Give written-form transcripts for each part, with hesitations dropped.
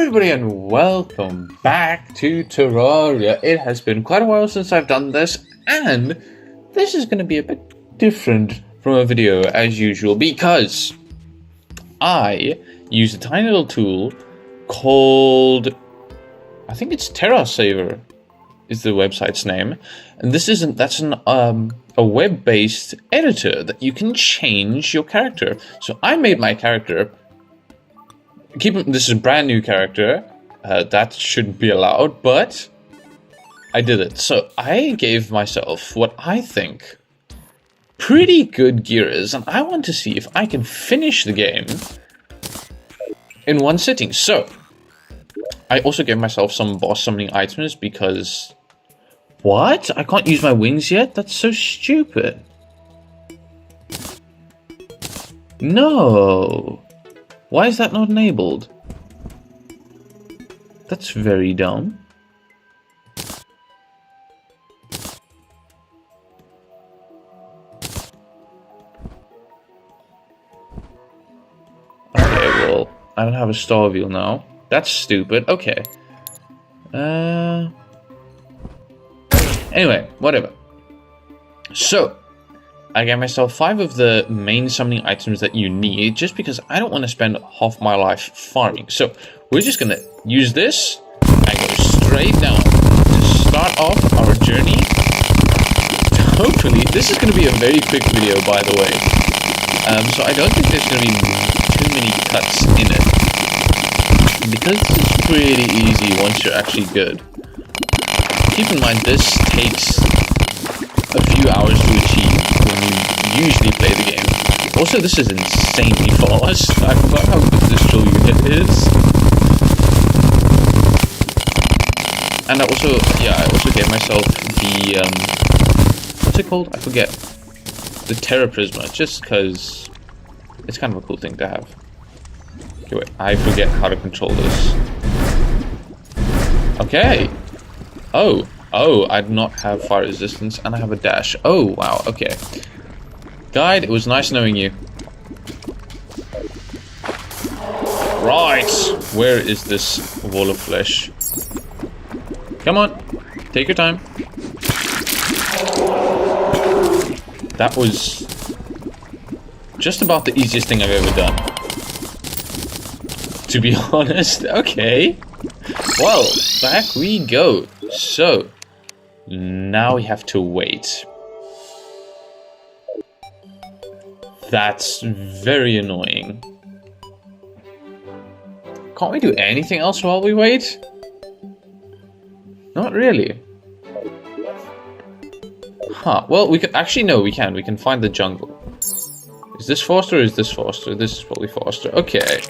everybody and welcome back to Terraria. It has been quite a while since I've done this, and this is going to be a bit different from a video as usual because I use a tiny little tool called, I think it's TerraSaver is the website's name, and that's a web-based editor that you can change your character. So I made my character. This is a brand new character, that shouldn't be allowed, but I did it. So I gave myself what I think pretty good gear is, and I want to see if I can finish the game in one sitting. So I also gave myself some boss summoning items because... What? I can't use my wings yet? That's so stupid. No! Why is that not enabled? That's very dumb. Okay, well, I don't have a star wheel now. That's stupid. Okay. Anyway, whatever. So, I gave myself 5 of the main summoning items that you need, just because I don't want to spend half my life farming. So, we're just gonna use this and go straight down to start off our journey. Hopefully, this is gonna be a very quick video, by the way. So I don't think there's gonna be too many cuts in it, because it's pretty easy once you're actually good. Keep in mind, this takes a few hours to achieve when you usually play the game. Also, this is insanely fast. I forgot how good this drill unit is. And I also gave myself the, what's it called? I forget. The Terra Prisma, just because it's kind of a cool thing to have. Okay, wait, I forget how to control this. Okay. Oh, I do not have fire resistance, and I have a dash. Oh, wow, okay. Guide, it was nice knowing you. Right, where is this wall of flesh? Come on, take your time. That was just about the easiest thing I've ever done, to be honest. Okay. Well, back we go. So, now we have to wait. That's very annoying. Can't we do anything else while we wait? Not really. Huh, well, we can actually, no, we can. We can find the jungle. Is this faster or is this faster? This is probably faster. Okay.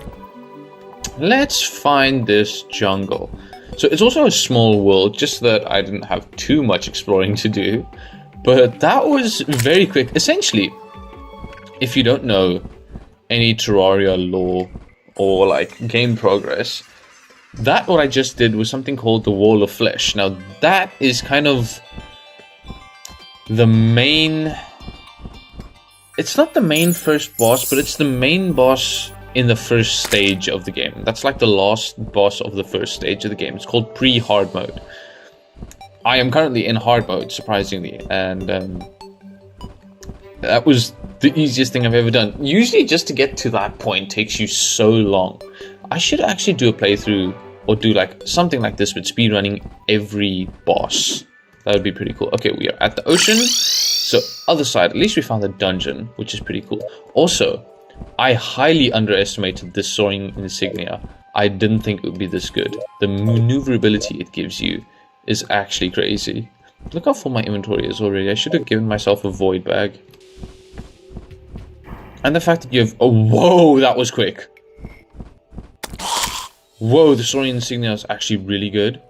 Let's find this jungle. So it's also a small world, just that I didn't have too much exploring to do. But that was very quick. Essentially, if you don't know any Terraria lore or like game progress, what I just did was something called the Wall of Flesh. Now that is kind of the main... It's not the main first boss, but it's the main boss in the first stage of the game. That's like the last boss of the first stage of the game. It's called pre-hard mode. I am currently in hard mode, surprisingly, and that was the easiest thing I've ever done. Usually just to get to that point takes you so long. I should actually do a playthrough or do like something like this with speedrunning every boss. That would be pretty cool. Okay, we are at the ocean. So other side, at least we found the dungeon, which is pretty cool. Also, I highly underestimated this soaring insignia. I didn't think it would be this good. The maneuverability it gives you is actually crazy. Look how full my inventory is already. I should have given myself a void bag. And the fact that you have... Oh, whoa, that was quick. Whoa, the soaring insignia is actually really good.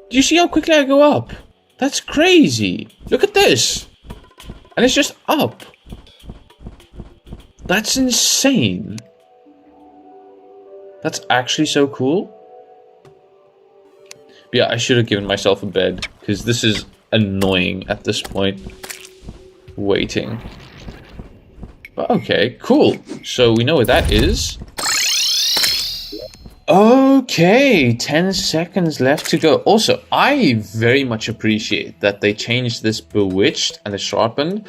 Do you see how quickly I go up? That's crazy. Look at this. And it's just up. That's insane. That's actually so cool. But yeah, I should have given myself a bed, because this is annoying at this point. Waiting. But okay, cool. So we know what that is. Okay, 10 seconds left to go. Also, I very much appreciate that they changed this bewitched and the sharpened.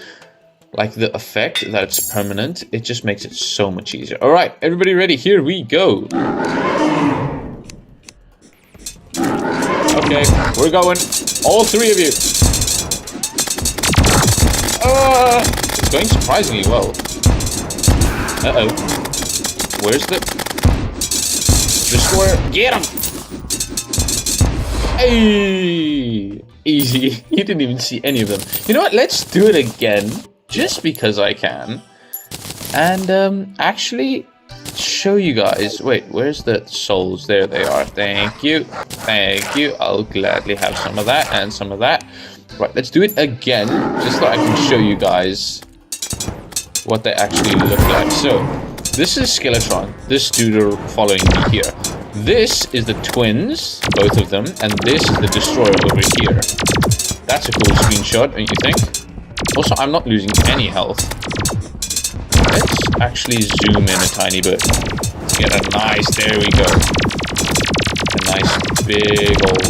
Like the effect that it's permanent. It just makes it so much easier. Alright, everybody ready? Here we go. Okay, we're going. All three of you. It's going surprisingly well. Uh-oh. Where's the square? Get him! Hey! Easy. You didn't even see any of them. You know what? Let's do it again. Just because I can. And, actually show you guys. Wait, where's the souls? There they are. Thank you. Thank you. I'll gladly have some of that and some of that. Right, let's do it again. Just so I can show you guys what they actually look like. So, this is Skeletron. This dude are following me here. This is the twins, both of them. And this is the destroyer over here. That's a cool screenshot, don't you think? Also, I'm not losing any health. Let's actually zoom in a tiny bit. Get a nice, there we go. A nice big old...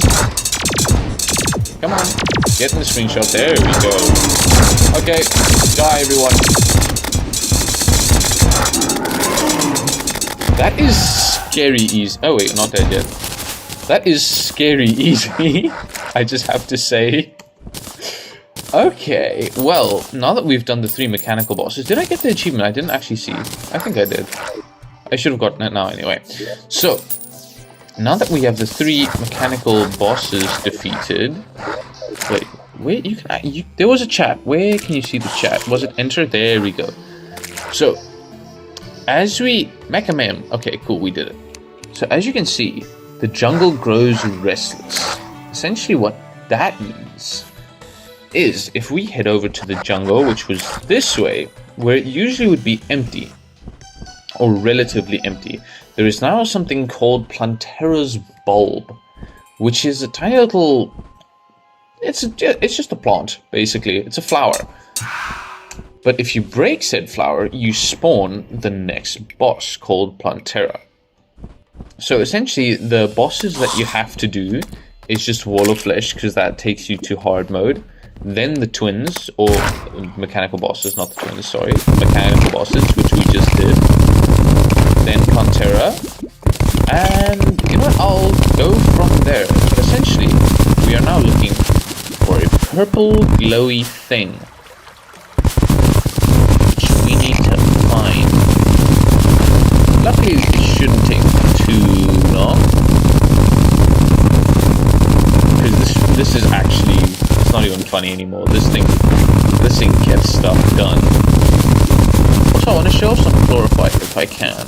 Come on, get in the screenshot, there we go. Okay, die everyone. That is scary easy. Oh wait, not dead yet. That is scary easy, I just have to say. Okay, well, now that we've done the 3 mechanical bosses, did I get the achievement? I didn't actually see. I think I did. I should have gotten it now anyway. So, now that we have the 3 mechanical bosses defeated... Wait, where you can... there was a chat. Where can you see the chat? Was it enter? There we go. So, as we... Mecha Mem. Okay, cool, we did it. So, as you can see, the jungle grows restless. Essentially what that means... is if we head over to the jungle, which was this way, where it usually would be empty, or relatively empty, there is now something called Plantera's bulb, which is a tiny little... It's just a plant, basically. It's a flower. But if you break said flower, you spawn the next boss called Plantera. So essentially, the bosses that you have to do is just Wall of Flesh, because that takes you to hard mode. Then the twins, or mechanical bosses, not the twins, sorry. Mechanical bosses, which we just did. Then Plantera. And, you know what, I'll go from there. But essentially, we are now looking for a purple glowy thing. Which we need to find. Luckily, it shouldn't take too long. Because this is actually... It's not even funny anymore. This thing gets stuff done. Also, I want to show off some chlorophyte if I can.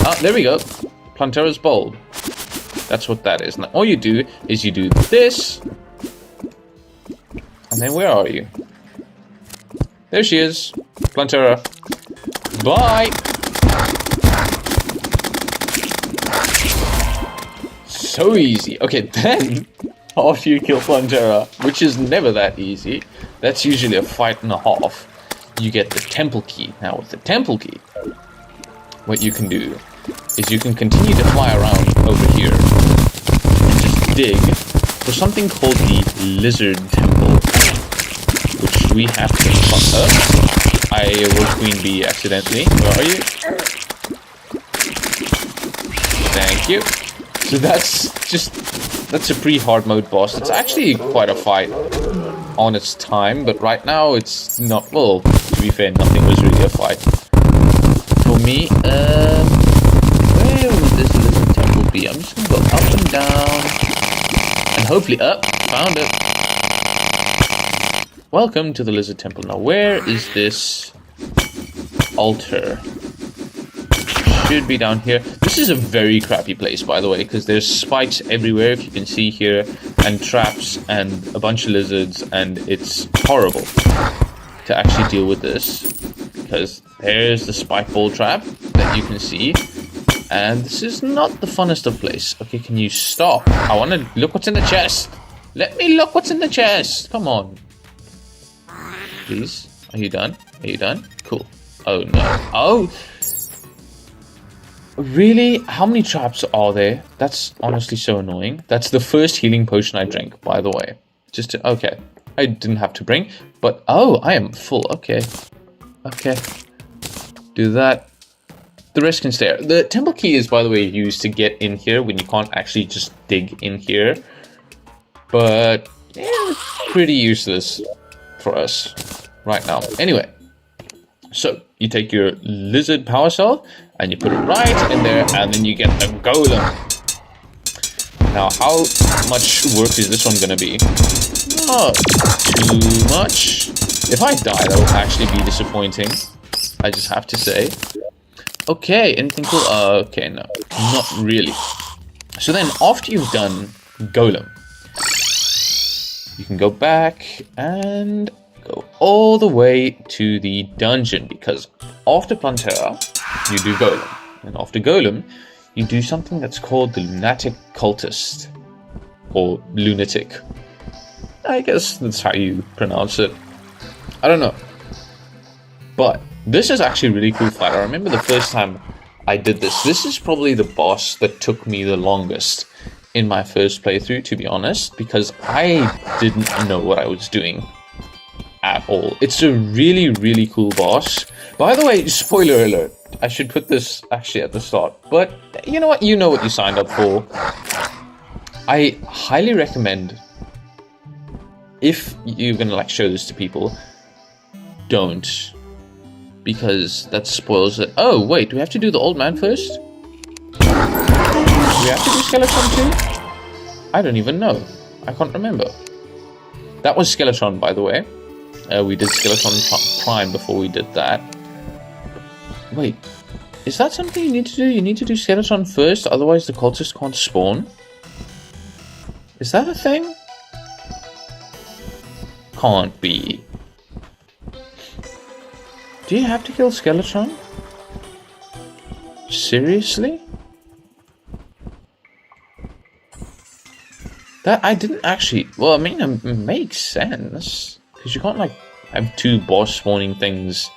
Ah, there we go. Plantera's bulb. That's what that is. Now, all you do is you do this. And then where are you? There she is. Plantera. Bye! So easy. Okay, then... after you kill Plantera, which is never that easy, that's usually a fight and a half, you get the temple key. Now with the temple key, what you can do is you can continue to fly around over here and just dig for something called the Lizard Temple, which we have to fuck up. I rolled Queen Bee accidentally. Where are you? Thank you. So that's a pre-hard mode boss. It's actually quite a fight on its time, but right now it's not. Well, to be fair, nothing was really a fight for me. Where would this Lizard Temple be? I'm just gonna go up and down, and hopefully up. Found it. Welcome to the Lizard Temple. Now, where is this altar? Should be down here. This is a very crappy place, by the way, because there's spikes everywhere, if you can see here, and traps and a bunch of lizards, and it's horrible to actually deal with this, because there's the spike ball trap that you can see, and this is not the funnest of place. Okay, can you stop? I want to look what's in the chest. Let me look what's in the chest. Come on. Please. Are you done? Are you done? Cool. Oh, no. Oh! Really? How many traps are there? That's honestly so annoying. That's the first healing potion I drink, by the way. Just to, okay. I didn't have to bring, but oh, I am full. Okay. Okay. Do that. The rest can stay. The temple key is, by the way, used to get in here when you can't actually just dig in here. But yeah, it's pretty useless for us right now. Anyway, so you take your lizard power cell and you put it right in there, and then you get the golem. Now, how much work is this one gonna be? Not too much. If I die, that will actually be disappointing. I just have to say. Okay, anything cool? Okay, no, not really. So then, after you've done golem, you can go back and go all the way to the dungeon, because after Plantera, you do golem. And after golem, you do something that's called the lunatic cultist. Or lunatic. I guess that's how you pronounce it. I don't know. But this is actually a really cool fight. I remember the first time I did this. This is probably the boss that took me the longest in my first playthrough, to be honest, because I didn't know what I was doing at all. It's a really, really cool boss. By the way, spoiler alert. I should put this actually at the start, but you know what? You know what you signed up for. I highly recommend, if you're gonna like show this to people, don't. Because that spoils it. Oh, wait, do we have to do the old man first? Do we have to do Skeleton too? I don't even know. I can't remember. That was Skeleton, by the way. We did Skeleton Prime before we did that. Wait, is that something you need to do? You need to do Skeleton first, otherwise the cultist can't spawn? Is that a thing? Can't be. Do you have to kill Skeleton? Seriously? That I didn't actually. Well, I mean, it makes sense, because you can't like have two boss spawning things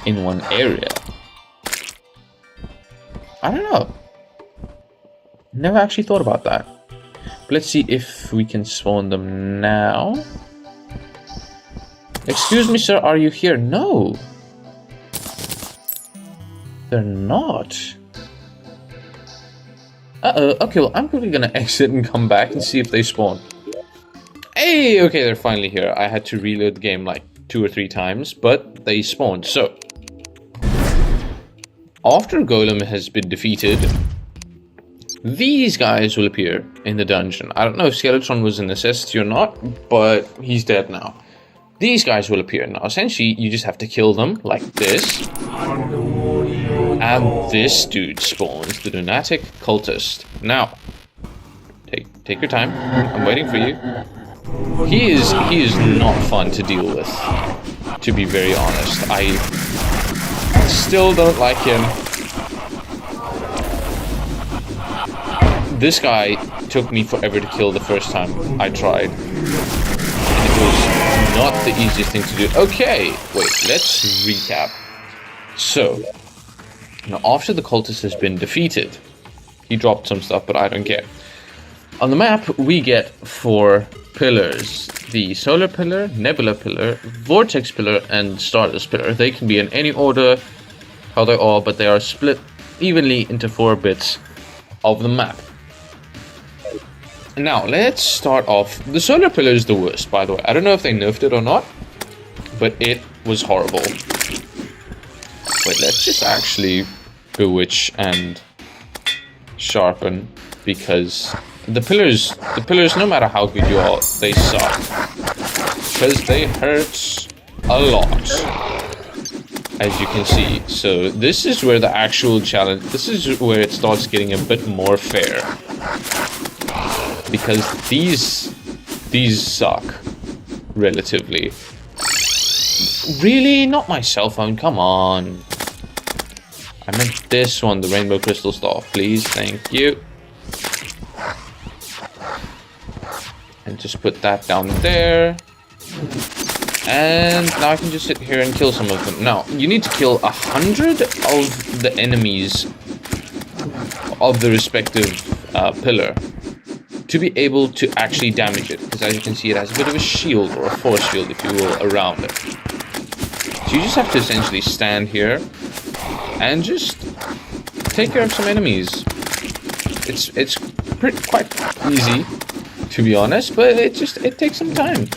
in one area. I don't know. Never actually thought about that. But let's see if we can spawn them now. Excuse me, sir, are you here? No. They're not. Uh-oh. Okay, well, I'm probably gonna exit and come back and see if they spawn. Hey, okay, they're finally here. I had to reload the game like 2 or 3 times, but they spawned. So, after Golem has been defeated, these guys will appear in the dungeon. I don't know if Skeleton was a necessity or not, but he's dead now. These guys will appear. Now, essentially, you just have to kill them, like this. And this dude spawns, the lunatic cultist. Now, take your time. I'm waiting for you. He is not fun to deal with, to be very honest. I still don't like him. This guy took me forever to kill the first time I tried. And it was not the easiest thing to do. Okay, wait, let's recap. So, now after the cultist has been defeated, he dropped some stuff, but I don't care. On the map, we get 4 pillars. The solar pillar, nebula pillar, vortex pillar, and stardust pillar. They can be in any order how they are, but they are split evenly into 4 bits of the map. Now, let's start off. The solar pillar is the worst, by the way. I don't know if they nerfed it or not, but it was horrible. Wait, let's just actually bewitch and sharpen, because the pillars, no matter how good you are, they suck. Because they hurt a lot, as you can see. So this is where the actual challenge, this is where it starts getting a bit more fair. Because these suck, relatively. Really? Not my cell phone, come on. I meant this one, the rainbow crystal star, please, thank you. And just put that down there. And now I can just sit here and kill some of them. Now, you need to kill 100 of the enemies of the respective pillar to be able to actually damage it, because as you can see, it has a bit of a shield, or a force field, if you will, around it. So you just have to essentially stand here and just take care of some enemies. It's quite easy, to be honest, but it takes some time.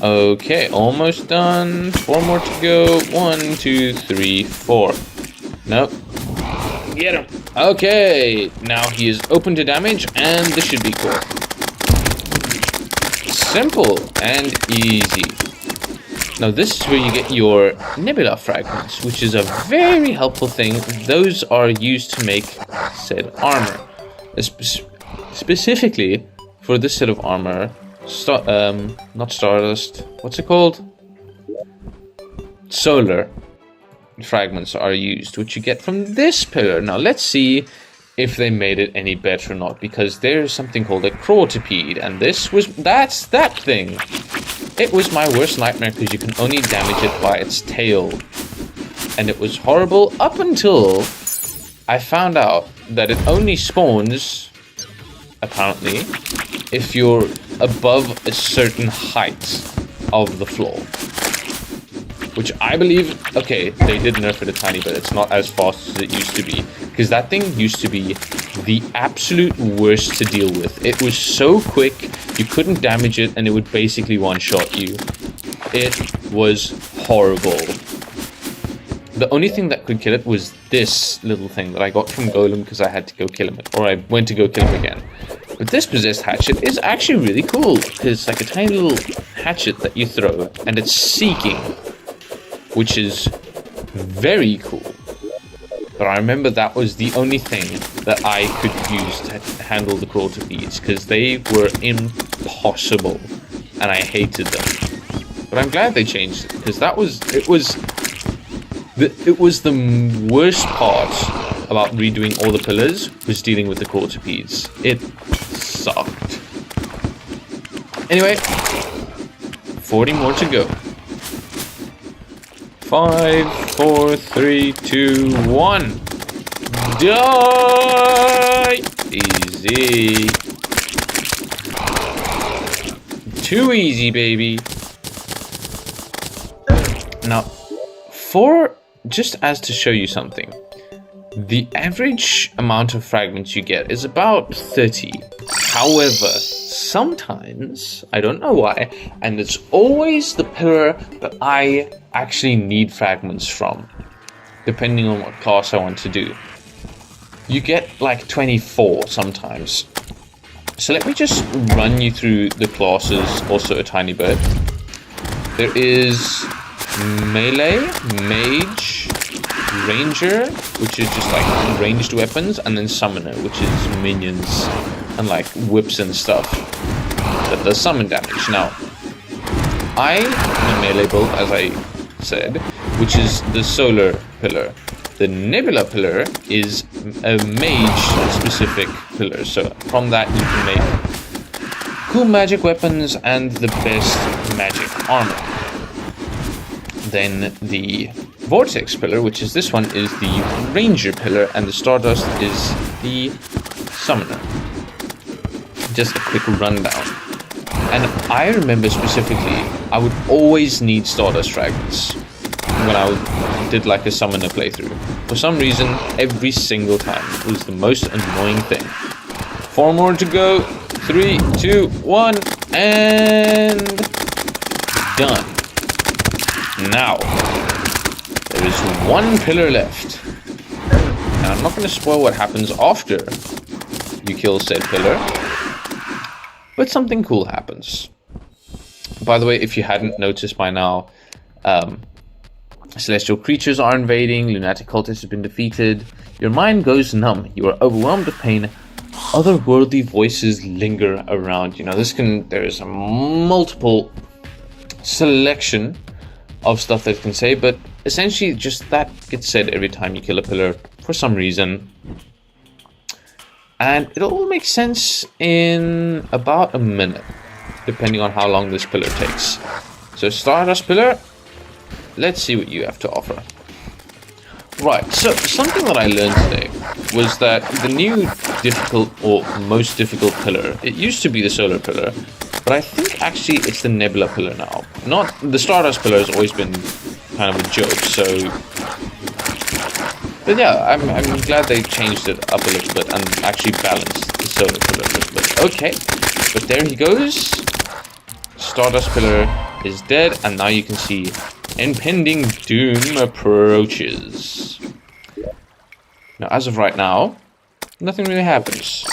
Okay, almost done. 4 more to go. 1, 2, 3, 4. Nope. Get him. Okay, now he is open to damage, and this should be cool. Simple and easy. Now this is where you get your nebula fragments, which is a very helpful thing. Those are used to make said armor. Specifically for this set of armor, not stardust, what's it called? Solar fragments are used, which you get from this pillar. Now let's see if they made it any better or not, because there's something called a crawtipede, and that's that thing. It was my worst nightmare because you can only damage it by its tail, and it was horrible up until I found out that it only spawns, apparently, if you're above a certain height of the floor. Which I believe, okay, they did nerf it a tiny bit. It's not as fast as it used to be. Because that thing used to be the absolute worst to deal with. It was so quick, you couldn't damage it, and it would basically one-shot you. It was horrible. The only thing that could kill it was this little thing that I got from Golem because I had to go kill him. Or I went to go kill him again. But this possessed hatchet is actually really cool. Because it's like a tiny little hatchet that you throw, and it's seeking, which is very cool. But I remember that was the only thing that I could use to handle the crawltipedes, because they were impossible, and I hated them. But I'm glad they changed it, because it was the worst part about redoing all the pillars, was dealing with the crawltipedes. It sucked. Anyway, 40 more to go. 5, 4, 3, 2, 1. Die! Easy. Too easy, baby. Now, just as to show you something, the average amount of fragments you get is about 30. However, sometimes, I don't know why, and it's always the pillar that I actually need fragments from, depending on what class I want to do. You get like 24 sometimes. So let me just run you through the classes also a tiny bit. There is melee, mage, ranger, which is just like ranged weapons, and then summoner, which is minions and like whips and stuff that does summon damage. Now, I am a melee build, as I said, which is the solar pillar. The nebula pillar is a mage specific pillar, so from that you can make cool magic weapons and the best magic armor. Then the vortex pillar, which is this one, is the ranger pillar, and the stardust is the summoner. Just a quick rundown. And I remember specifically, I would always need stardust fragments when I did like a summoner playthrough. For some reason, every single time. It was the most annoying thing. 4 more to go. 3, 2, 1, and done. Now, there is 1 pillar left. Now, I'm not going to spoil what happens after you kill said pillar, but something cool happens. By the way, if you hadn't noticed by now, celestial creatures are invading, lunatic cultists have been defeated, your mind goes numb, you are overwhelmed with pain, otherworldly voices linger around you. Now there's a multiple selection of stuff that it can say, but essentially just that gets said every time you kill a pillar for some reason. And it all makes sense in about a minute, depending on how long this pillar takes. So Stardust pillar, let's see what you have to offer. Right, so something that I learned today was that the new difficult or most difficult pillar, it used to be the solar pillar, but I think actually it's the nebula pillar now. Not the Stardust pillar has always been kind of a joke, so but yeah, I'm glad they changed it up a little bit and actually balanced the solar pillar a little bit. Okay, but there he goes. Stardust pillar is dead, and now you can see impending doom approaches. Now, as of right now, nothing really happens.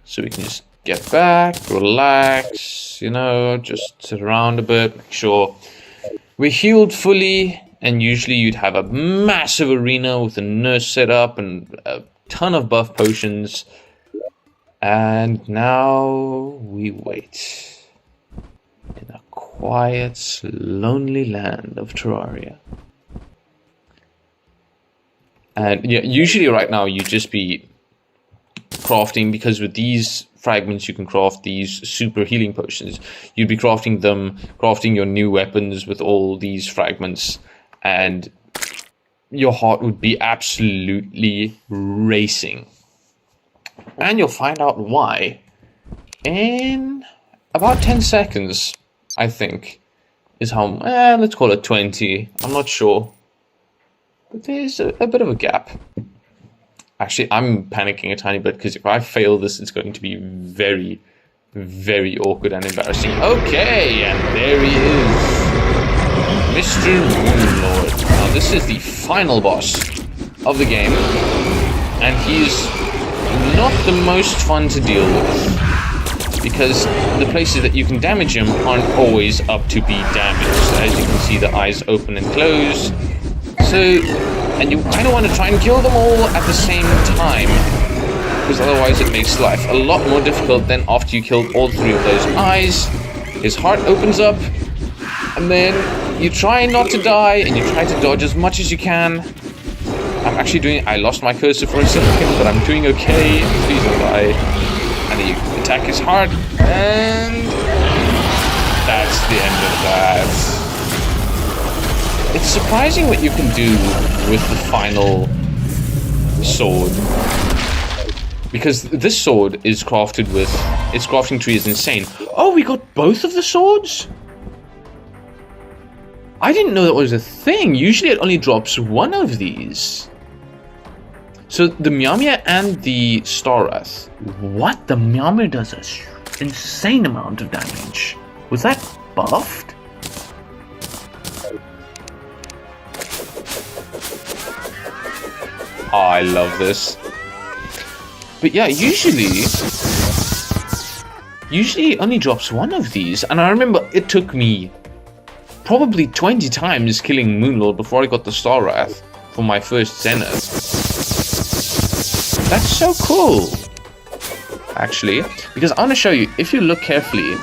So we can just get back, relax, you know, just sit around a bit, make sure we're healed fully. And usually you'd have a massive arena with a nurse set up and a ton of buff potions. And now we wait in a quiet, lonely land of Terraria. And yeah, usually right now you'd just be crafting, because with these fragments you can craft these super healing potions. You'd be crafting them, crafting your new weapons with all these fragments, and your heart would be absolutely racing. And you'll find out why in about 10 seconds, I think, is how, let's call it 20, I'm not sure. But there's a bit of a gap. Actually, I'm panicking a tiny bit, because if I fail this, it's going to be very, very awkward and embarrassing. Okay, and there he is. Mr. Moonlord. Now, this is the final boss of the game, and he's not the most fun to deal with, because the places that you can damage him aren't always up to be damaged. As you can see, the eyes open and close. So, and you kind of want to try and kill them all at the same time, because otherwise it makes life a lot more difficult. Then after you killed all three of those eyes, his heart opens up, and then you try not to die, and you try to dodge as much as you can. I'm actually doing, I lost my cursor for a second, but I'm doing okay. Please don't die. And then you attack his heart, and that's the end of that. It's surprising what you can do with the final sword, because this sword is crafted with, its crafting tree is insane. Oh, we got both of the swords? I didn't know that was a thing. Usually it only drops one of these. So the Mjolnir and the Starwrath. What? The Mjolnir does an insane amount of damage. Was that buffed? Oh, I love this. But yeah, usually it only drops one of these. And I remember it took me probably 20 times killing Moonlord before I got the Starwrath for my first Zenith. That's so cool, actually, because I want to show you, if you look carefully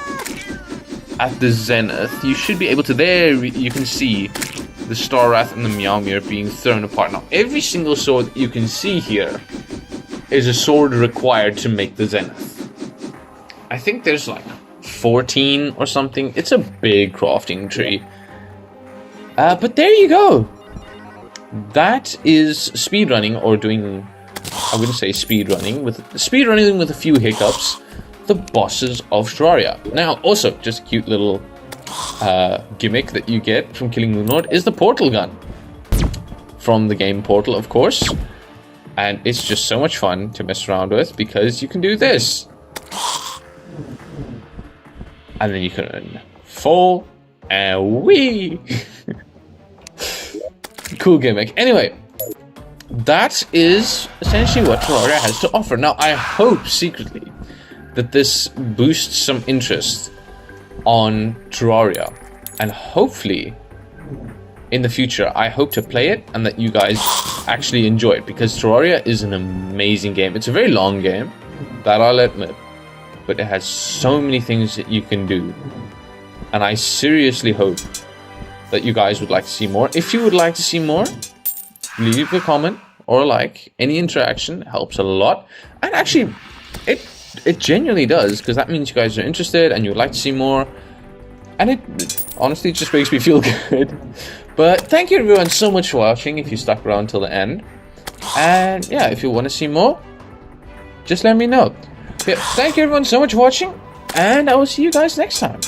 at the Zenith, you should be able to, there you can see the Starwrath and the Mjolnir being thrown apart. Now, every single sword you can see here is a sword required to make the Zenith. I think there's like 14 or something. It's a big crafting tree. But there you go. That is speedrunning, or doing, I wouldn't say speedrunning, with a few hiccups, the bosses of Terraria. Now, also, just a cute little gimmick that you get from killing Moonlord is the portal gun. From the game Portal, of course. And it's just so much fun to mess around with, because you can do this. And then you can fall and whee! Cool gimmick. Anyway, that is essentially what Terraria has to offer. Now, I hope secretly that this boosts some interest on Terraria, and hopefully in the future I hope to play it and that you guys actually enjoy it, because Terraria is an amazing game. It's a very long game, that I'll admit, but it has so many things that you can do, and I seriously hope that you guys would like to see more. If you would like to see more, leave a comment or a like. Any interaction helps a lot, and actually it genuinely does, because that means you guys are interested and you would like to see more, and it honestly just makes me feel good. But thank you everyone so much for watching if you stuck around till the end. And yeah, if you want to see more, just let me know. Yeah, thank you everyone so much for watching, and I will see you guys next time.